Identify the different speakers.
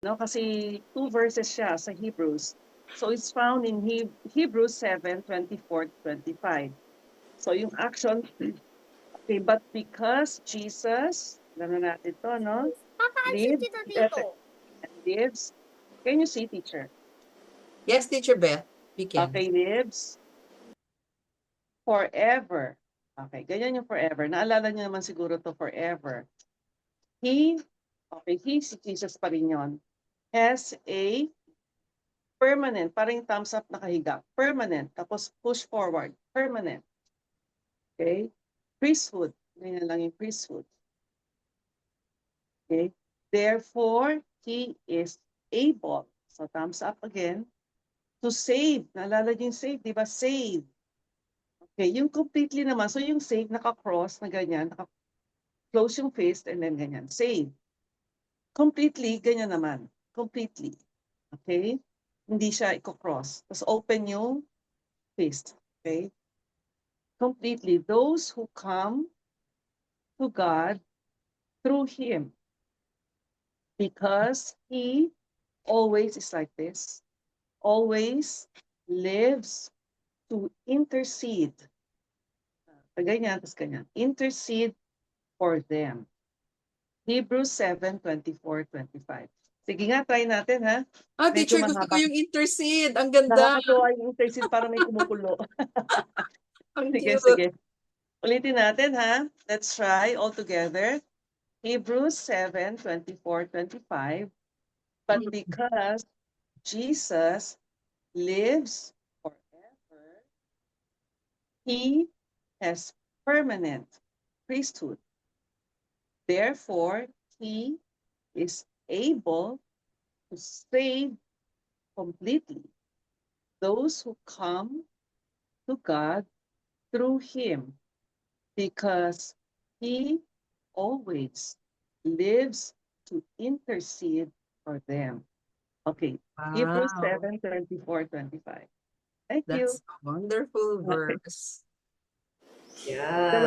Speaker 1: No? Kasi 2 verses siya sa Hebrews. So it's found in Hebrews 7:24-25. So yung action, okay, but because Jesus, gano'n natin to, no?
Speaker 2: Papaansin kita dito.
Speaker 1: Lives. Can you see, teacher?
Speaker 3: Yes, Teacher Beth, we can.
Speaker 1: Okay, lives forever. Okay, ganyan yung forever. Naalala niyo naman siguro to forever. He, si Jesus pa rin yun, has a permanent, parang thumbs up nakahiga, permanent, tapos push forward, permanent. Okay? Priesthood. Ganyan lang yung priesthood. Okay? Therefore, he is able, so thumbs up again, to save. Naalala niyo yung save, di ba? Save. Okay, yung completely naman, so yung save, naka-cross na ganyan, naka-close yung fist, and then ganyan, save. Completely, ganyan naman. Completely. Okay? Hindi siya i-cross. Tapos open yung fist. Okay? Completely. Those who come to God through Him. Because He always is like this. Always lives to intercede. Ganyan, tapos ganyan. Intercede for them. Hebrews 7:24-25. Sige nga, try natin, ha? Medyo
Speaker 3: Teacher, gusto ko
Speaker 1: mahaba.
Speaker 3: yung intercede. Ang ganda.
Speaker 1: Nakakatuwa yung intercede para may kumukulo.
Speaker 3: Ang
Speaker 1: Sige,
Speaker 3: cute.
Speaker 1: sige. Ulitin natin, ha? Let's try all together. Hebrews 7:24-25. But because Jesus lives forever, He has permanent priesthood. Therefore, He is able to save completely those who come to God through Him, because He always lives to intercede for them. Okay, Hebrews
Speaker 3: Wow,
Speaker 1: 7:24-25. Thank you.
Speaker 3: that's a wonderful
Speaker 1: Okay.
Speaker 3: verse. Yeah.